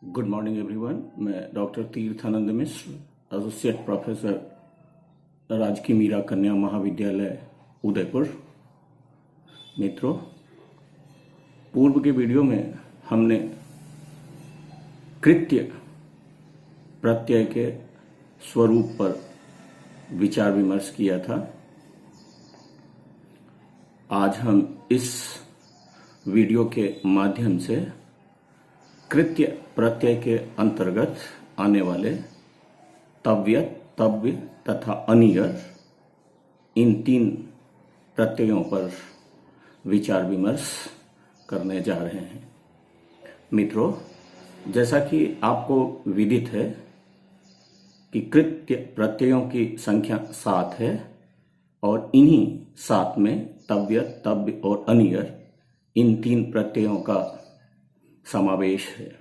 Good morning everyone. मैं doctor Tirthanand मिश्र, associate professor, राजकीय मीरा कन्या महाविद्यालय उदयपुर। मित्रों, पूर्व के वीडियो में हमने कृत्य प्रत्यय के स्वरूप पर विचार विमर्श किया था। आज हम इस वीडियो के माध्यम से कृत्य प्रत्यय के अंतर्गत आने वाले तव्यत्, तव्य तथा अनियर, इन तीन प्रत्ययों पर विचार विमर्श करने जा रहे हैं। मित्रों, जैसा कि आपको विदित है कि कृत्य प्रत्ययों की संख्या 7 है और इन्हीं 7 में तव्यत्, तव्य और अनियर, इन तीन प्रत्ययों का समावेश है।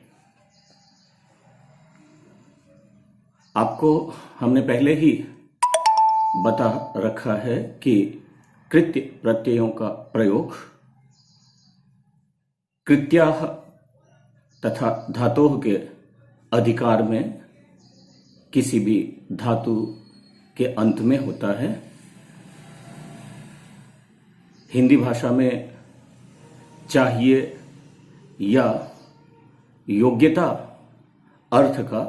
आपको हमने पहले ही बता रखा है कि कृत्य प्रत्ययों का प्रयोग कृत्याः तथा धातोः के अधिकार में किसी भी धातु के अंत में होता है। हिंदी भाषा में चाहिए या योग्यता अर्थ का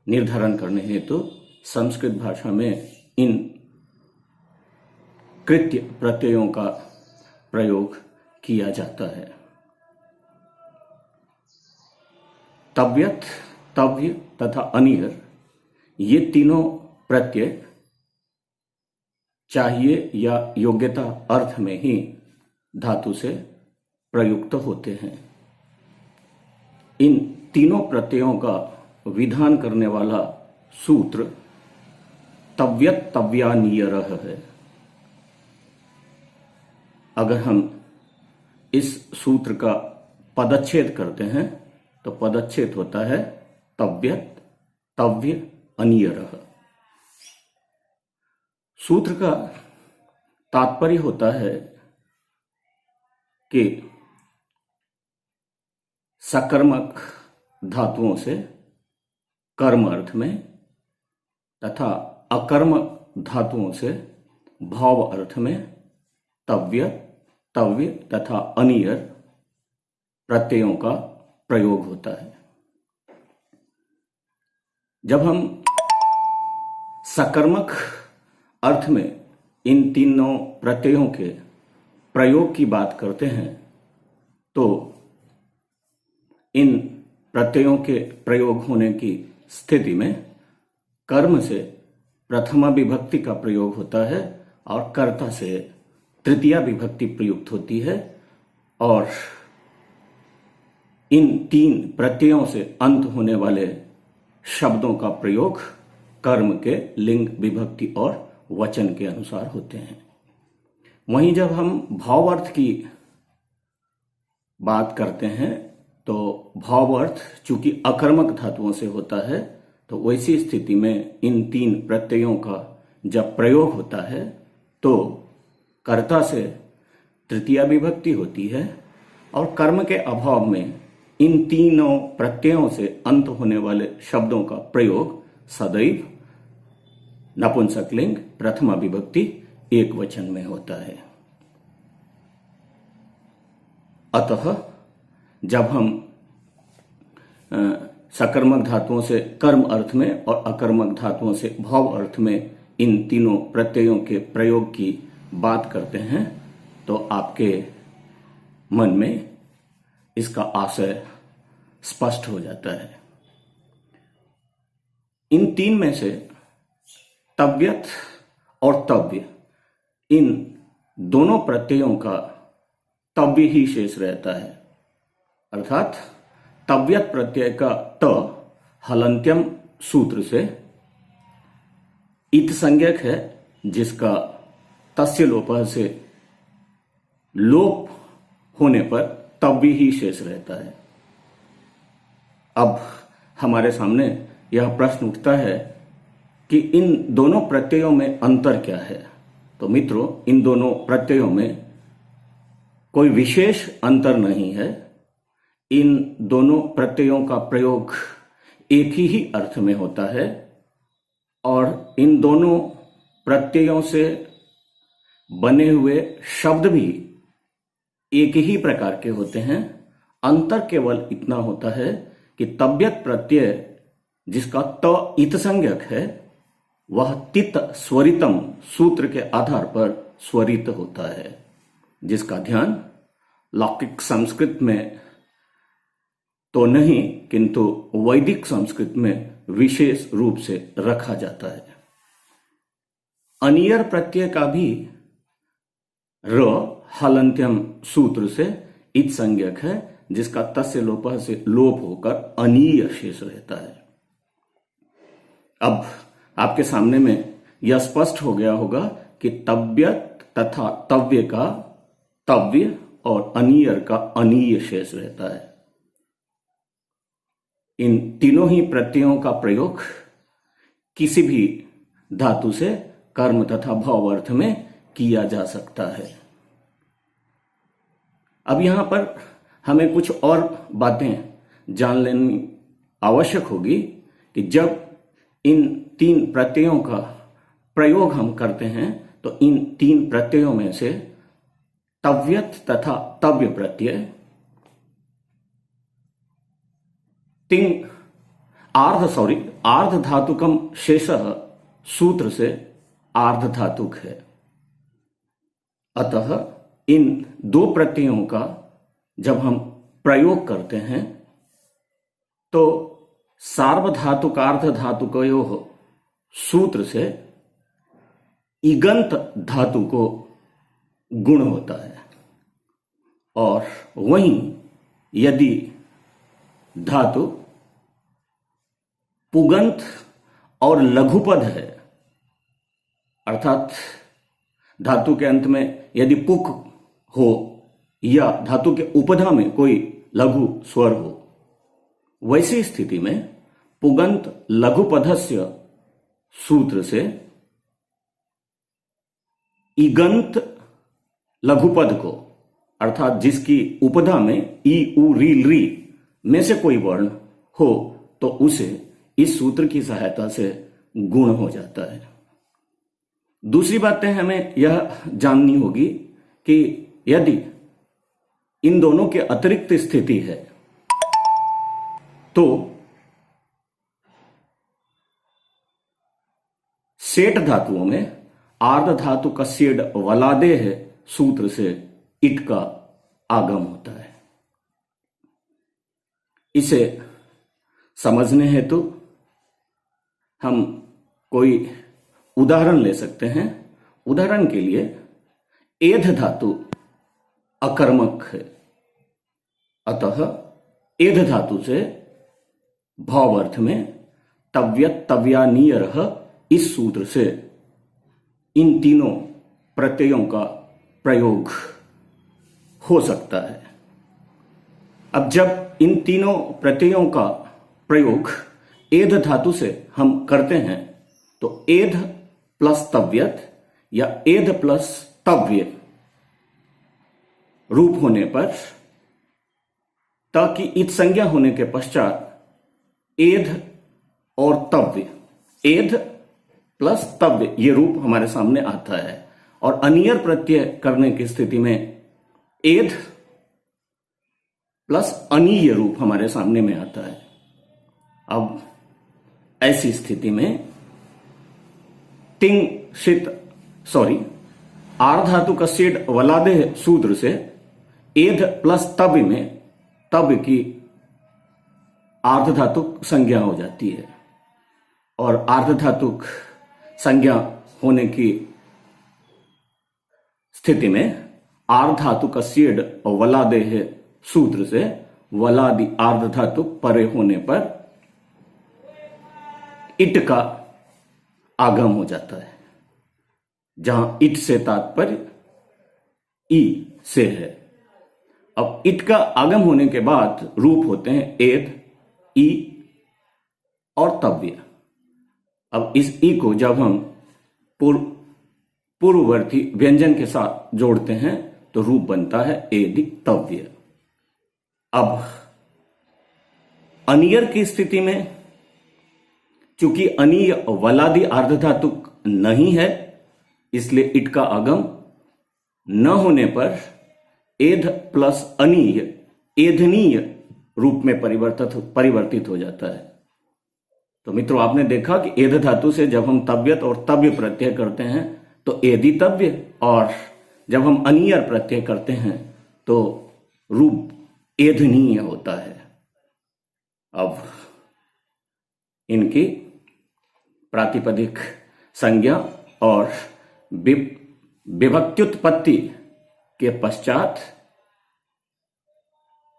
निर्धारण करने हेतु संस्कृत भाषा में इन कृत्य प्रत्ययों का प्रयोग किया जाता है। तव्यत्, तव्य तथा अनियर, ये तीनों प्रत्यय चाहिए या योग्यता अर्थ में ही धातु से प्रयुक्त होते हैं। इन तीनों प्रत्ययों का विधान करने वाला सूत्र तव्यत् तव्यानियरः है। अगर हम इस सूत्र का पदच्छेद करते हैं तो पदच्छेद होता है तव्यत् तव्य अनियरः। सूत्र का तात्पर्य होता है कि सकर्मक धातुओं से कर्म अर्थ में तथा अकर्मक धातुओं से भाव अर्थ में तव्य, तव्य तथा अनियर प्रत्ययों का प्रयोग होता है। जब हम सकर्मक अर्थ में इन तीनों प्रत्ययों के प्रयोग की बात करते हैं तो इन प्रत्ययों के प्रयोग होने की स्थिति में कर्म से प्रथमा विभक्ति का प्रयोग होता है और कर्ता से तृतीया विभक्ति प्रयुक्त होती है, और इन तीन प्रत्ययों से अंत होने वाले शब्दों का प्रयोग कर्म के लिंग, विभक्ति और वचन के अनुसार होते हैं। वहीं जब हम भावार्थ की बात करते हैं तो भावार्थ चूंकि अकर्मक धातुओं से होता है, तो वैसी स्थिति में इन तीन प्रत्ययों का जब प्रयोग होता है तो कर्ता से तृतीया विभक्ति होती है और कर्म के अभाव में इन तीनों प्रत्ययों से अंत होने वाले शब्दों का प्रयोग सदैव नपुंसकलिंग प्रथमा विभक्ति एक वचन में होता है। अतः जब हम सकर्मक धातुओं से कर्म अर्थ में और अकर्मक धातुओं से भाव अर्थ में इन तीनों प्रत्ययों के प्रयोग की बात करते हैं तो आपके मन में इसका आशय स्पष्ट हो जाता है। इन तीन में से तव्यत् और तव्य, इन दोनों प्रत्ययों का तव्य ही शेष रहता है। अर्थात तव्यत् प्रत्यय का त हलन्त्यम सूत्र से इत संज्ञक है, जिसका तस्य लोपः से लोप होने पर तव्य ही शेष रहता है। अब हमारे सामने यह प्रश्न उठता है कि इन दोनों प्रत्ययों में अंतर क्या है। तो मित्रों, इन दोनों प्रत्ययों में कोई विशेष अंतर नहीं है। इन दोनों प्रत्ययों का प्रयोग एक ही अर्थ में होता है और इन दोनों प्रत्ययों से बने हुए शब्द भी एक ही प्रकार के होते हैं। अंतर केवल इतना होता है कि तव्यत प्रत्यय जिसका त इत संज्ञक है वह तित स्वरितम सूत्र के आधार पर स्वरित होता है, जिसका ध्यान लौकिक संस्कृत में तो नहीं किंतु वैदिक संस्कृत में विशेष रूप से रखा जाता है। अनियर प्रत्यय का भी र हलंत्यम सूत्र से इत संज्ञक है, जिसका तस्य लोपः से लोप होकर अनीय शेष रहता है। अब आपके सामने में यह स्पष्ट हो गया होगा कि तव्यत तथा तव्य का तव्य और अनीयर का अनीय शेष रहता है। इन तीनों ही प्रत्ययों का प्रयोग किसी भी धातु से कर्म तथा भाव अर्थ में किया जा सकता है। अब यहां पर हमें कुछ और बातें जान लेनी आवश्यक होगी कि जब इन तीन प्रत्ययों का प्रयोग हम करते हैं तो इन तीन प्रत्ययों में से तव्यत तथा तव्य प्रत्यय आर्ध धातुकम शेषः सूत्र से आर्ध धातुक है। अतः इन दो प्रत्ययों का जब हम प्रयोग करते हैं तो सार्वधातुकार्ध धातुकयोः सूत्र से इगंत धातु को गुण होता है, और वहीं यदि धातु पुगंत और लघुपद है, अर्थात धातु के अंत में यदि पुक हो या धातु के उपधा में कोई लघु स्वर हो, वैसी स्थिति में पुगंत लघुपधस्य सूत्र से इगंत लघुपद को, अर्थात जिसकी उपधा में ई उ री री में से कोई वर्ण हो, तो उसे इस सूत्र की सहायता से गुण हो जाता है। दूसरी बातें हमें यह जाननी होगी कि यदि इन दोनों के अतिरिक्त स्थिति है तो सेठ धातुओं में आर्ध धातु का सेड वलादेह सूत्र से इट का आगम होता है। इसे समझने हेतु हम कोई उदाहरण ले सकते हैं। उदाहरण के लिए एध धातु अकर्मक है, अतः एध धातु से भाव अर्थ में तव्यत तव्यानीयरः इस सूत्र से इन तीनों प्रत्ययों का प्रयोग हो सकता है। अब जब इन तीनों प्रत्ययों का प्रयोग एध धातु से हम करते हैं तो एध प्लस तव्यत या एध प्लस तव्य रूप होने पर ताकि इत संज्ञा होने के पश्चात एध और तव्य, एध प्लस तव्य ये रूप हमारे सामने आता है, और अनियर प्रत्यय करने की स्थिति में एध प्लस अनीय रूप हमारे सामने में आता है। अब ऐसी स्थिति में आर्धातु का सेड वलादेह सूत्र से एध प्लस तव्य में तव्य की आर्धधातुक संज्ञा हो जाती है, और आर्धधातुक संज्ञा होने की स्थिति में आर्धातु का सेड वलादेह सूत्र से वलादि आर्धधातु परे होने पर इट का आगम हो जाता है, जहां इट से तात्पर्य ई से है। अब इट का आगम होने के बाद रूप होते हैं एद, ई और तव्य। अब इस ई को जब हम पूर्ववर्ती व्यंजन के साथ जोड़ते हैं तो रूप बनता है एदि तव्य। अब अनियर की स्थिति में चूंकि अनीय वलादि अर्धधातुक नहीं है, इसलिए इट का आगम न होने पर एध प्लस अनीय एधनीय रूप में परिवर्तित हो जाता है। तो मित्रों, आपने देखा कि एध धातु से जब हम तव्यत और तव्य प्रत्यय करते हैं तो एदितव्य, और जब हम अनीयर प्रत्यय करते हैं तो रूप एधनीय होता है। अब इनकी प्रातिपदिक संज्ञा और विभक्त्युत्पत्ति के पश्चात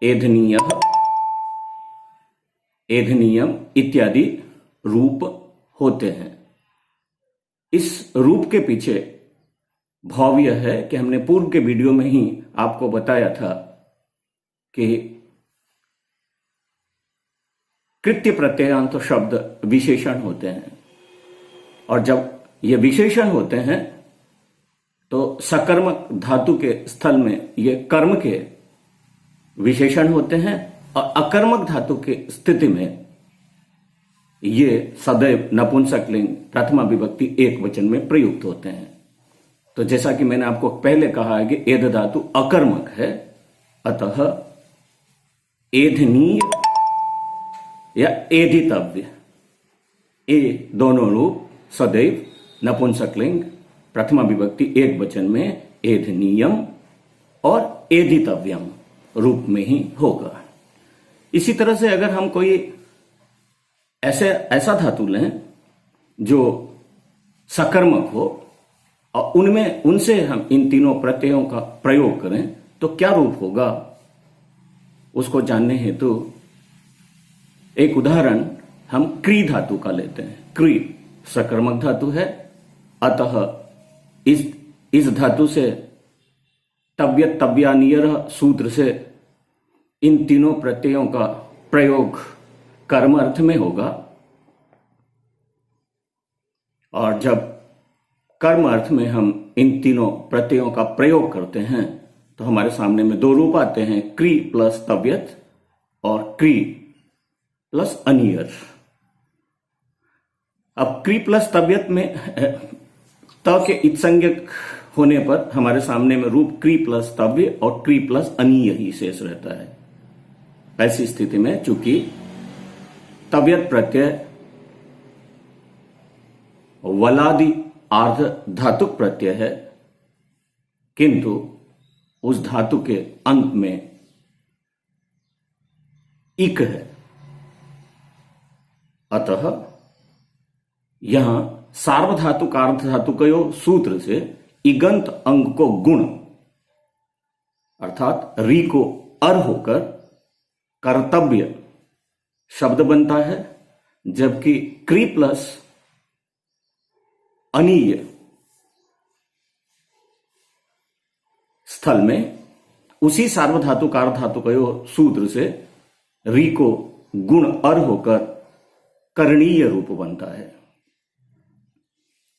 एधनीय, एधनीयम इत्यादि रूप होते हैं। इस रूप के पीछे भाव यह है कि हमने पूर्व के वीडियो में ही आपको बताया था कि कृत्य प्रत्ययान्त शब्द विशेषण होते हैं, और जब ये विशेषण होते हैं तो सकर्मक धातु के स्थल में ये कर्म के विशेषण होते हैं, और अकर्मक धातु की स्थिति में ये सदैव नपुंसकलिंग प्रथमा विभक्ति एक वचन में प्रयुक्त होते हैं। तो जैसा कि मैंने आपको पहले कहा है कि एध धातु अकर्मक है, अतः एधनीय या एधितव्य, ये दोनों रूप सदैव नपुंसकलिंग प्रथमा विभक्ति एक वचन में एधनीयम और एधितव्यम रूप में ही होगा। इसी तरह से अगर हम कोई ऐसा धातु लें जो सकर्मक हो और उनसे हम इन तीनों प्रत्ययों का प्रयोग करें तो क्या रूप होगा, उसको जानने हेतु एक उदाहरण हम क्री धातु का लेते हैं। क्री सकर्मक धातु है, अतः इस धातु से तव्यत तव्यानियर सूत्र से इन तीनों प्रत्ययों का प्रयोग कर्म अर्थ में होगा, और जब कर्म अर्थ में हम इन तीनों प्रत्ययों का प्रयोग करते हैं तो हमारे सामने में दो रूप आते हैं, क्री प्लस तव्यत और क्री प्लस अनियर। अब क्री प्लस तव्यत में त के इत्संज्ञक होने पर हमारे सामने में रूप क्री प्लस तव्य और क्री प्लस अनीय ही शेष रहता है। ऐसी स्थिति में चूंकि तव्यत प्रत्यय वलादि आर्ध धातुक प्रत्यय है, किंतु उस धातु के अंत में इक है, अतः यहां सार्वधातुक अर्ध धातुकयो सूत्र से इगंत अंग को गुण अर्थात री को अर होकर कर्तव्य शब्द बनता है, जबकि क्री प्लस अनीय स्थल में उसी सार्वधातुक अर्धधातुकयो सूत्र से री को गुण अर होकर करणीय रूप बनता है।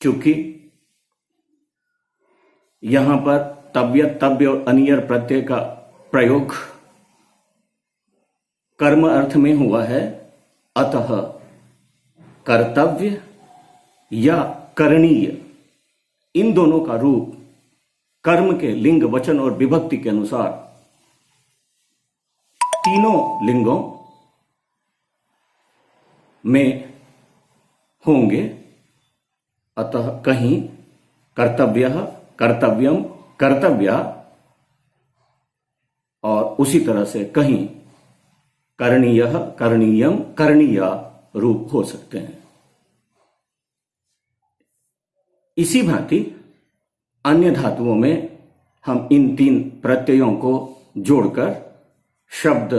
क्योंकि यहां पर तव्यत तव्य और अनियर प्रत्यय का प्रयोग कर्म अर्थ में हुआ है, अतः कर्तव्य या करणीय इन दोनों का रूप कर्म के लिंग वचन और विभक्ति के अनुसार तीनों लिंगों में होंगे। अतः कहीं कर्तव्य कर्तव्यम कर्तव्या, और उसी तरह से कहीं करणीय करणीयम करणीया रूप हो सकते हैं। इसी भांति अन्य धातुओं में हम इन तीन प्रत्ययों को जोड़कर शब्द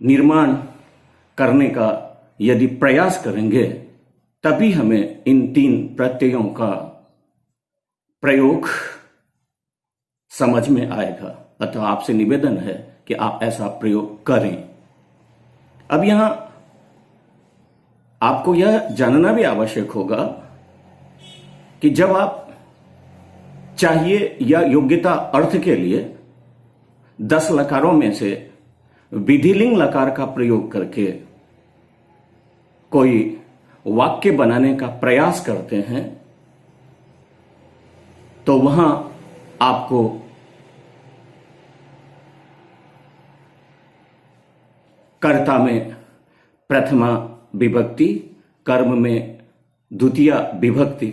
निर्माण करने का यदि प्रयास करेंगे तभी हमें इन तीन प्रत्ययों का प्रयोग समझ में आएगा। अतः आपसे निवेदन है कि आप ऐसा प्रयोग करें। अब यहां आपको यह जानना भी आवश्यक होगा कि जब आप चाहिए या योग्यता अर्थ के लिए 10 लकारों में से विधिलिंग लकार का प्रयोग करके कोई वाक्य बनाने का प्रयास करते हैं तो वहां आपको कर्ता में प्रथमा विभक्ति, कर्म में द्वितीय विभक्ति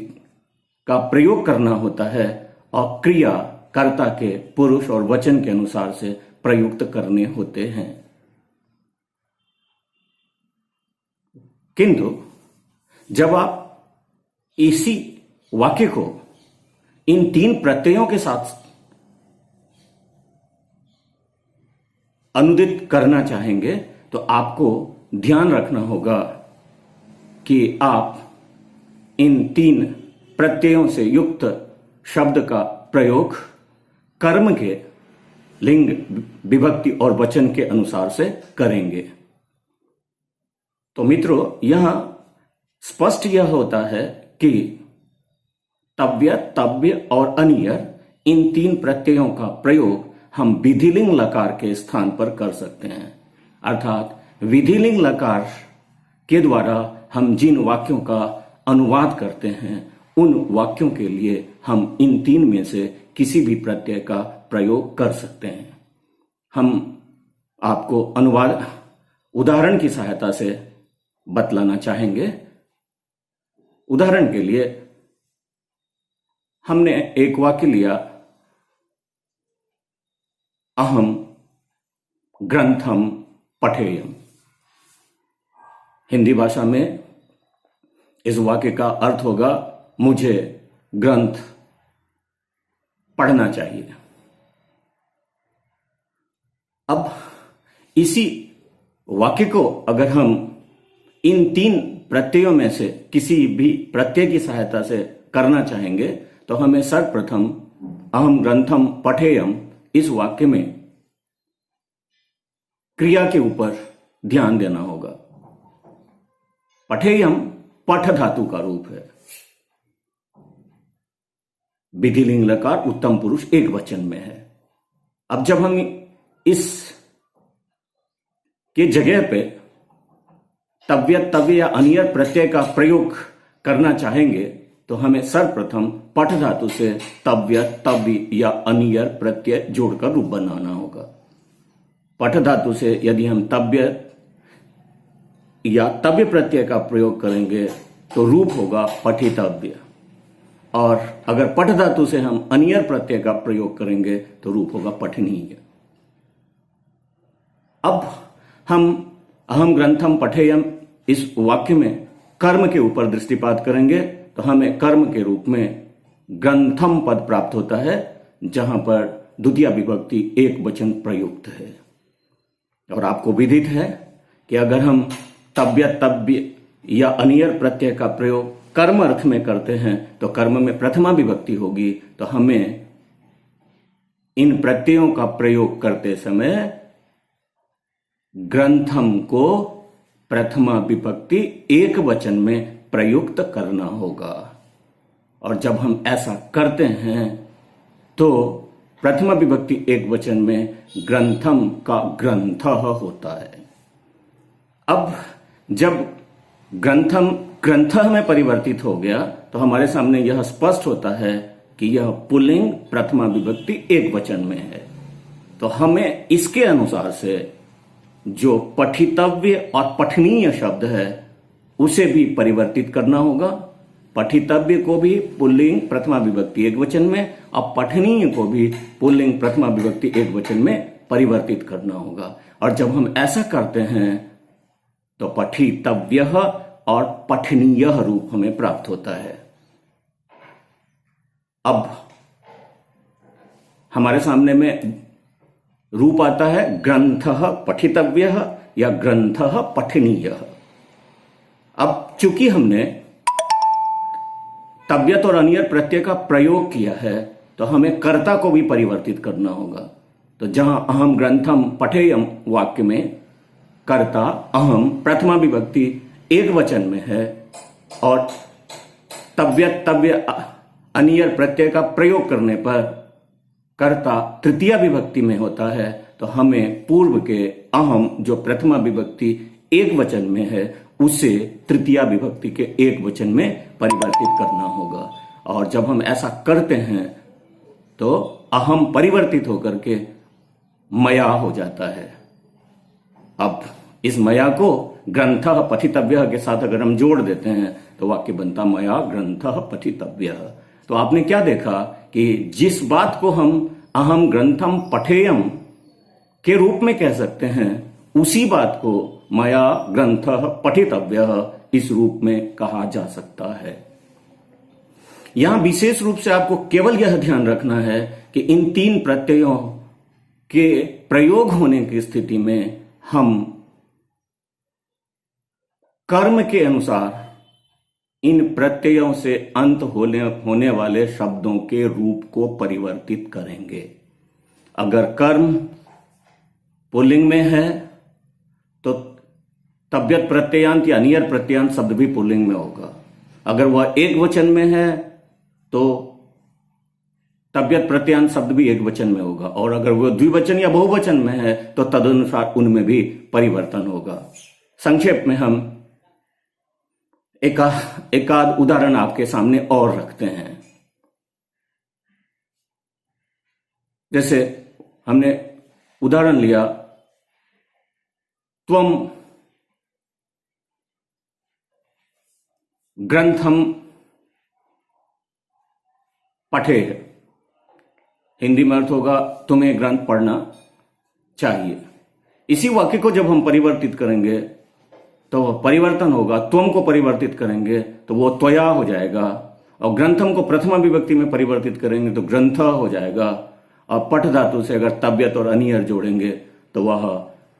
का प्रयोग करना होता है और क्रिया कर्ता के पुरुष और वचन के अनुसार से प्रयुक्त करने होते हैं। किंतु जब आप इसी वाक्य को इन 3 प्रत्ययों के साथ अनुदित करना चाहेंगे तो आपको ध्यान रखना होगा कि आप इन 3 प्रत्ययों से युक्त शब्द का प्रयोग कर्म के लिंग, विभक्ति और वचन के अनुसार से करेंगे। तो मित्रों, यहां स्पष्ट यह होता है कि तव्य, तव्य और अनियर इन 3 प्रत्ययों का प्रयोग हम विधिलिंग लकार के स्थान पर कर सकते हैं। अर्थात विधिलिंग लकार के द्वारा हम जिन वाक्यों का अनुवाद करते हैं उन वाक्यों के लिए हम इन 3 में से किसी भी प्रत्यय का प्रयोग कर सकते हैं। हम आपको अनुवाद उदाहरण की सहायता से बतलाना चाहेंगे। उदाहरण के लिए हमने एक वाक्य लिया, अहम ग्रंथम पठेयम। हिंदी भाषा में इस वाक्य का अर्थ होगा, मुझे ग्रंथ पढ़ना चाहिए। अब इसी वाक्य को अगर हम इन 3 प्रत्ययों में से किसी भी प्रत्यय की सहायता से करना चाहेंगे तो हमें सर्वप्रथम अहम ग्रंथम पठेयम इस वाक्य में क्रिया के ऊपर ध्यान देना होगा। पठेयम पठ धातु का रूप है। विधिलिंग लकार उत्तम पुरुष एक वचन में है। अब जब हम इस के जगह पे तव्य, तव्य या अनियर प्रत्यय का प्रयोग करना चाहेंगे तो हमें सर्वप्रथम पठ धातु से तव्य, तव्य या अनियर प्रत्यय जोड़कर रूप बनाना होगा। पठ धातु से यदि हम तव्य या तव्य प्रत्यय का प्रयोग करेंगे तो रूप होगा पठितव्य, और अगर पठ धातु से हम अनियर प्रत्यय का प्रयोग करेंगे तो रूप होगा पठनीय। अब हम अहम ग्रंथम पठेयम इस वाक्य में कर्म के ऊपर दृष्टिपात करेंगे तो हमें कर्म के रूप में ग्रंथम पद प्राप्त होता है, जहां पर द्वितीय विभक्ति एक वचन प्रयुक्त है। और आपको विदित है कि अगर हम तव्य, तव्य या अनियर प्रत्यय का प्रयोग कर्म अर्थ में करते हैं तो कर्म में प्रथमा विभक्ति होगी, तो हमें इन प्रत्ययों का प्रयोग करते समय ग्रंथम को प्रथमा विभक्ति एक वचन में प्रयुक्त करना होगा। और जब हम ऐसा करते हैं तो प्रथमा विभक्ति एक वचन में ग्रंथम का ग्रंथ होता है। अब जब ग्रंथम ग्रंथ में परिवर्तित हो गया तो हमारे सामने यह स्पष्ट होता है कि यह पुल्लिंग प्रथमा विभक्ति एक वचन में है। तो हमें इसके अनुसार से जो पठितव्य और पठनीय शब्द है उसे भी परिवर्तित करना होगा। पठितव्य को भी पुल्लिंग प्रथमा विभक्ति एक वचन में और पठनीय को भी पुल्लिंग प्रथमा विभक्ति एक वचन में परिवर्तित करना होगा। और जब हम ऐसा करते हैं तो पठितव्य और पठनीय रूप हमें प्राप्त होता है। अब हमारे सामने में रूप आता है ग्रंथः पठितव्यः या ग्रंथः पठनीयः। अब चूंकि हमने तव्यत और अनियर प्रत्यय का प्रयोग किया है तो हमें कर्ता को भी परिवर्तित करना होगा। तो जहां अहम ग्रंथम पठेयम वाक्य में कर्ता अहम प्रथमा विभक्ति एक वचन में है और तव्यत, तव्य, अनियर प्रत्यय का प्रयोग करने पर कर्ता तृतीय विभक्ति में होता है, तो हमें पूर्व के अहम जो प्रथमा विभक्ति एक वचन में है उसे तृतीया विभक्ति के एक वचन में परिवर्तित करना होगा। और जब हम ऐसा करते हैं तो अहम परिवर्तित होकर के मया हो जाता है। अब इस मया को ग्रंथः पठितव्यः के साथ अगर हम जोड़ देते हैं तो वाक्य बनता मया ग्रंथः पठितव्यः। तो आपने क्या देखा कि जिस बात को हम अहम ग्रंथम पठेयम के रूप में कह सकते हैं उसी बात को मया ग्रंथः पठितव्यः इस रूप में कहा जा सकता है। यहां विशेष रूप से आपको केवल यह ध्यान रखना है कि इन तीन प्रत्ययों के प्रयोग होने की स्थिति में हम कर्म के अनुसार इन प्रत्ययों से अंत होने वाले शब्दों के रूप को परिवर्तित करेंगे। अगर कर्म पुल्लिंग में है तो तव्यत प्रत्ययांत या नियर प्रत्ययांत शब्द भी पुल्लिंग में होगा। अगर वह एक वचन में है तो तव्यत प्रत्ययांत शब्द भी एक वचन में होगा। और अगर वह द्विवचन या बहुवचन में है तो तदनुसार उनमें भी परिवर्तन होगा। संक्षेप में हम एकाध उदाहरण आपके सामने और रखते हैं। जैसे हमने उदाहरण लिया त्वम ग्रंथम पठे, हिंदी में अर्थ होगा तुम्हें ग्रंथ पढ़ना चाहिए। इसी वाक्य को जब हम परिवर्तित करेंगे तो परिवर्तन होगा। त्वम को परिवर्तित करेंगे तो वो त्वया हो जाएगा और ग्रंथम को प्रथमा विभक्ति में परिवर्तित करेंगे तो ग्रंथ हो जाएगा। और पठ धातु से अगर तव्यत और अनियर जोड़ेंगे तो वह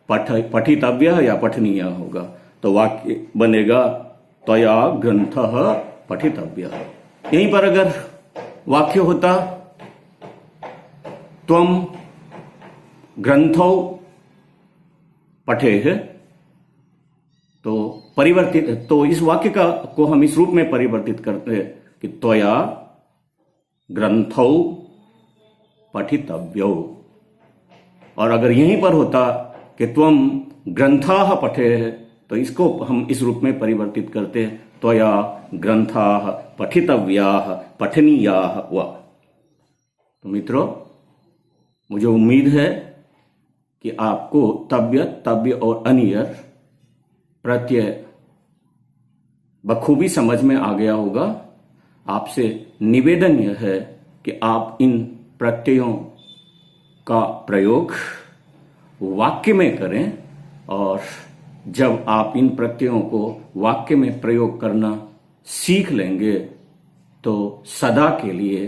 पठितव्य या पठनीय होगा। तो वाक्य बनेगा त्वया ग्रंथः पठितव्यः। यहीं पर अगर वाक्य होता त्वम ग्रंथौ पठेः तो परिवर्तित, तो इस वाक्य को हम इस रूप में परिवर्तित करते हैं कि त्वया ग्रंथौ पठितव्यौ। और अगर यहीं पर होता कि त्वम ग्रंथाः पठेः तो इसको हम इस रूप में परिवर्तित करते त्वया ग्रंथाः पठितव्याः पठनीयाः वा। तो मित्रों, मुझे उम्मीद है कि आपको तव्यत, तव्य और अनियर प्रत्यय बखूबी समझ में आ गया होगा। आपसे निवेदन यह है कि आप इन प्रत्ययों का प्रयोग वाक्य में करें और जब आप इन प्रत्ययों को वाक्य में प्रयोग करना सीख लेंगे तो सदा के लिए